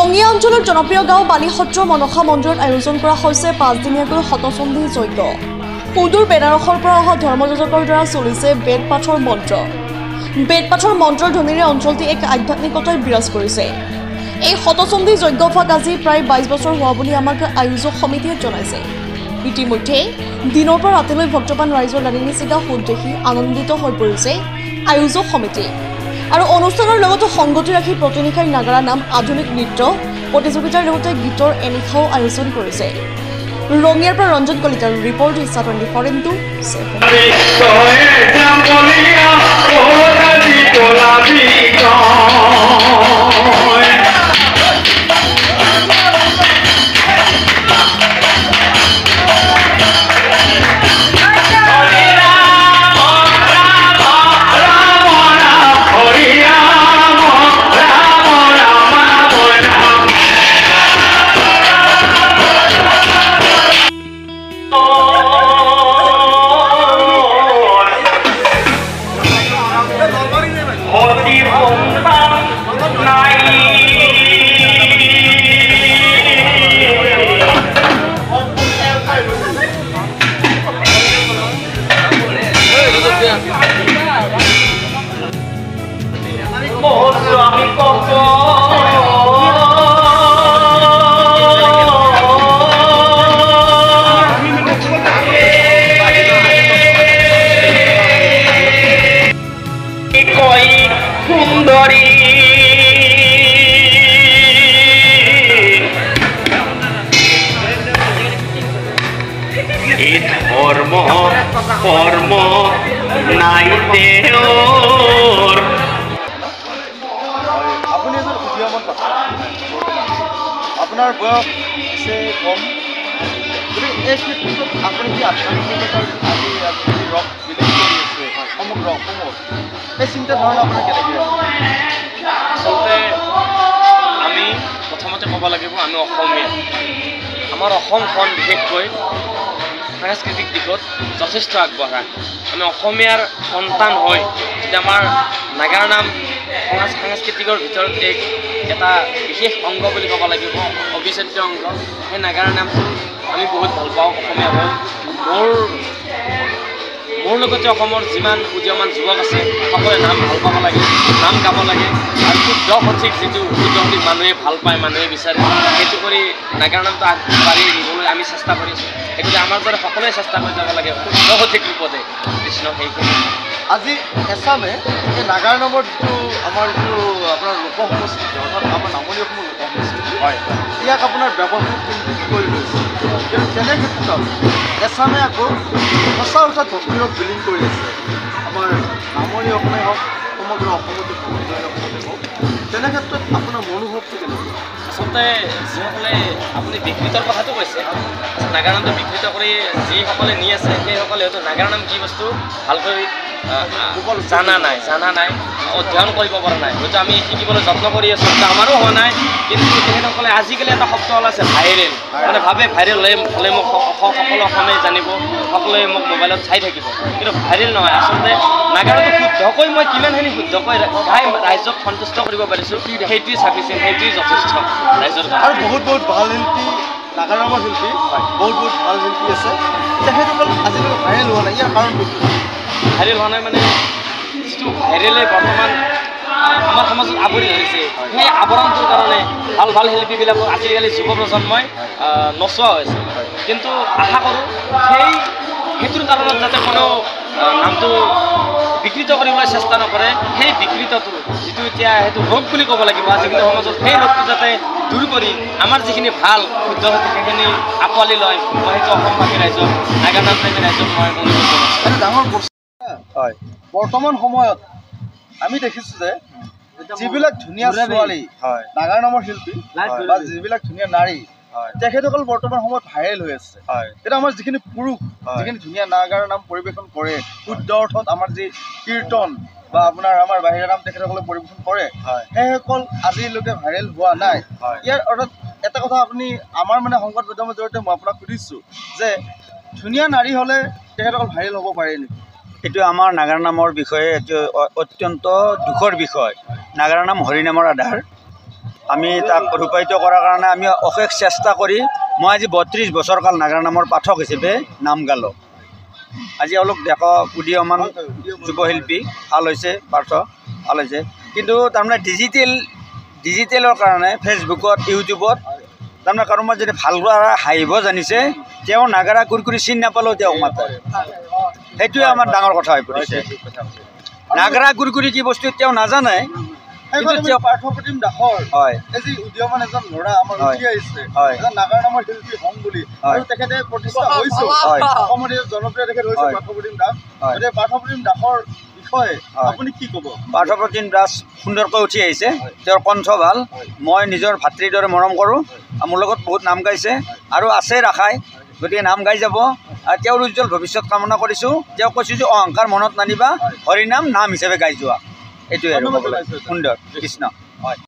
ৰঙিয়া অঞ্চলৰ জনপ্ৰিয় গাঁও বালিসত্ৰ মনসা মন্দিৰত আয়োজন কৰা হৈছে 5 দিনীয়াকৈ শতচণ্ডী যজ্ঞ। সুদূৰ বেনাৰসৰ পৰা অহা ধৰ্মযাজকৰ দ্বাৰা চলিছে বেদ পাঠৰ মন্ত্ৰ। বেদ পাঠৰ মন্ত্ৰৰ ধ্বনিৰে অঞ্চলটি এক আধ্যাত্মিকতাই বিৰাজ কৰিছে। এই শতচণ্ডী যজ্ঞভাগ আজি প্ৰায় 22 বছৰ হোৱা বুলি আমাক আয়োজক সমিতিয়ে জনাইছে। ইতিমধ্যে দিনৰ পৰা ৰাতিলৈ ভক্তবান ৰাইজৰ লানিনী চিগা সোঁত দেখি আনন্দিত হৈ পৰিছে আয়োজক সমিতি। আৰু অনুষ্ঠানৰ লগতে সংগতি ৰাখি প্ৰতিনিশাই নাগাৰা নাম আধুনিক নৃত্য প্ৰতিযোগিতাৰ লগতে গীতৰ এনিশাও আয়োজন কৰিছে। ৰঙিয়াৰ পৰা ৰঞ্জন কলিতাৰ ৰিপৰ্ট ইচ্ছা 24/7। কৰ্ম নাই দেওৰ আপুনি এজন উদীয়মান কথা আপোনাৰ বয়স আছে কম গতিকে এই ক্ষেত্ৰত আপুনি কি আধ্যাত্মিকতাৰ আজি ৰস বিলীন কৰি আছে সমগ্ৰ অসমত এই চিন্তাধাৰণা আপোনাৰ কেনেকৈ আচলতে আমি প্ৰথমতে ক'ব লাগিব আমি অসমীয়া আমাৰ অসমখন বিশেষকৈ সাংস্কৃতিক দিশত যথেষ্ট আগবঢ়া। আমি অসমীয়াৰ সন্তান হৈ যেতিয়া আমাৰ নাগাৰা নাম সাংস্কৃতিকৰ ভিতৰত এটা বিশেষ অংগ বুলি ক'ব লাগিব, অবিচ্ছেদ্য অংগ। সেই নাগাৰা নামটো আমি বহুত ভাল পাওঁ অসমীয়া হৈ। মোৰ লগতে অসমৰ যিমান উদীয়মান যুৱক আছে সকলোৱে নাম ভাল পাব লাগে, নাম গাব লাগে আৰু শুদ্ধ সঠিক যিটো শুদ্ধ সঠিক মানুহে ভাল পায়, মানুহে বিচাৰে সেইটো কৰি নাগাৰা নামটো আগবাঢ়ি নিবলৈ আমি চেষ্টা কৰিছোঁ। গতিকে আমাৰ দৰে সকলোৱে চেষ্টা কৰি যাব লাগে শুদ্ধ সঠিক ৰূপতে কৃষ্ণ সেইখিনি। আজি এছামে এই নাগাৰা নামৰ যিটো আমাৰ যিটো আপোনাৰ লোক সংস্কৃতি অৰ্থাৎ আমাৰ নামনি অসমৰ লোক সংস্কৃতি হয় ইয়াক আপোনাৰ ব্যৱসায়িক কেন্দ্ৰিক কৰি লৈছে। কিন্তু তেনে ক্ষেত্ৰত এছামে আকৌ সঁচা অৰ্থাৎ ভক্তিৰক বিলীন কৰি আছে। আমাৰ নামনি অসমে হওক সমগ্ৰ অসমতে হওক তেনে ক্ষেত্ৰত আপোনাৰ মনোভাৱটো কেনেকুৱা? আচলতে যিসকলে আপুনি বিকৃতৰ কথাটো কৈছে, নাগাৰা নামটো বিকৃত কৰি যিসকলে নি আছে সেইসকলে হয়তো নাগাৰা নাম কি বস্তু ভালকৈ জানা নাই অধ্যয়ন কৰিব পৰা নাই। হয়তো আমি শিকিবলৈ যত্ন কৰি আছোঁ, আমাৰো হোৱা নাই। কিন্তু তেখেতসকলে আজিকালি এটা শব্দ ওলাইছে ভাইৰেল, মানে ভাবে ভাইৰেল হ'লে মোক সকলো অসমে জানিব, সকলোৱে মোক মোবাইলত চাই থাকিব। কিন্তু ভাইৰেল নহয়, আচলতে নাগাৰাটো শুদ্ধকৈ মই কিমানখিনি শুদ্ধকৈ গাই ৰাইজক সন্তুষ্ট কৰিব পাৰিছোঁ সেইটোৱে চাফিচিয়েণ্ট, সেইটোৱে যথেষ্ট ৰাইজৰ কাৰণে। আৰু বহুত ভাল শিল্পী নাগাৰা নামৰ শিল্পী বহুত ভাল শিল্পী আছে, তেখেতসকল আজিলৈকে ভাইৰেল হোৱা নাই। ইয়াৰ কাৰণটো ভাইৰেল হোৱা নাই মানে যিটো ভাইৰেলে বৰ্তমান আমাৰ সমাজত আৱৰি ধৰিছে, সেই আৱৰণটোৰ কাৰণে ভাল শিল্পীবিলাকক আজিকালি যুৱ প্ৰজন্মই নচোৱা হৈছে। কিন্তু আশা কৰোঁ সেইটোৰ কাৰণত যাতে কোনো নামটো বিকৃত কৰিবলৈ চেষ্টা নকৰে, সেই বিকৃতটো যিটো এতিয়া সেইটো ৰোগ বুলি ক'ব লাগিব আজিকালি সমাজত, সেই ৰোগটো যাতে দূৰ কৰি আমাৰ যিখিনি ভাল শুদ্ধ সেইখিনি আঁকোৱালি লয়। মই সেইটো অসমবাসী ৰাইজক নাগাৰা নাম প্ৰেমী ৰাইজক মই অনুৰোধ কৰিছোঁ। এটা ডাঙৰ হয় বৰ্তমান সময়ত আমি দেখিছোঁ যে যিবিলাক ধুনীয়া ছোৱালী নাগাৰা নামৰ শিল্পী বা যিবিলাক ধুনীয়া নাৰী তেখেতসকল বৰ্তমান সময়ত ভাইৰেল হৈ আছে। এতিয়া আমাৰ যিখিনি পুৰুষ যিখিনি ধুনীয়া নাগাৰা নাম পৰিৱেশন কৰে, শুদ্ধ অৰ্থত আমাৰ যি কীৰ্তন বা আপোনাৰ আমাৰ বাহিৰা নাম তেখেতসকলে পৰিৱেশন কৰে, সেইসকল আজিলৈকে ভাইৰেল হোৱা নাই। ইয়াৰ অৰ্থাৎ এটা কথা আপুনি আমাৰ মানে সংবাদ মাধ্যমৰ জৰিয়তে মই আপোনাক সুধিছোঁ যে ধুনীয়া নাৰী হ'লে তেখেতসকল ভাইৰেল হ'ব পাৰে নেকি? এইটো আমাৰ নাগাৰা নামৰ বিষয়ে এইটো অত্যন্ত দুখৰ বিষয়। নাগাৰা নাম হৰিনামৰ আধাৰ। আমি তাক ৰূপায়িত কৰাৰ কাৰণে আমি অশেষ চেষ্টা কৰি মই আজি 32 বছৰ কাল নাগাৰা নামৰ পাঠক হিচাপে নাম গালোঁ। আজি অলপ দেখা উদীয়মান যুৱশিল্পী ভাল হৈছে, পাৰ্থ ভাল হৈছে, কিন্তু তাৰমানে ডিজিটেলৰ কাৰণে ফেচবুকত ইউটিউবত তাৰমানে কাৰোবাৰ যদি ভাল হাঁহিব জানিছে, তেওঁ নাগাৰা কুৰকুৰি চিনি নাপালেও তেওঁক মাতে, সেইটোৱে আমাৰ ডাঙৰ কথা হৈ পৰিছে। নাগাৰা কুৰকুৰি কি বস্তু তেওঁ নাজানে, পাৰ্থপ্ৰতিম দাসৰ হয় এই যি উদীয়মান এজন ল'ৰা আমাৰ উঠি আহিছে, হয় এজন নাগাৰা নামৰ শিল্পী হম বুলি, আৰু তেখেতে প্ৰতিষ্ঠা হৈছে অসমত জনপ্ৰিয় তেখেত হৈছে পাৰ্থপ্ৰতিম দাস। গতিকে পাৰ্থপ্ৰতিম দাসৰ বিষয়ে আপুনি কি ক'ব? পাৰ্থপ্ৰতিম দাস সুন্দৰকৈ উঠি আহিছে, তেওঁৰ কণ্ঠ ভাল, মই নিজৰ ভাতৃৰ দৰে মৰম কৰোঁ, মোৰ লগত বহুত নাম গাইছে আৰু আছে ৰাখাই, গতিকে নাম গাই যাব। আৰু তেওঁৰ উজ্জ্বল ভৱিষ্যত কামনা কৰিছোঁ। তেওঁ কৈছোঁ যে অহংকাৰ মনত নানিবা, হৰিনাম নাম হিচাপে গাই যোৱা, এইটোৱে আৰু ক'বলৈ সুন্দৰ কৃষ্ণ হয়।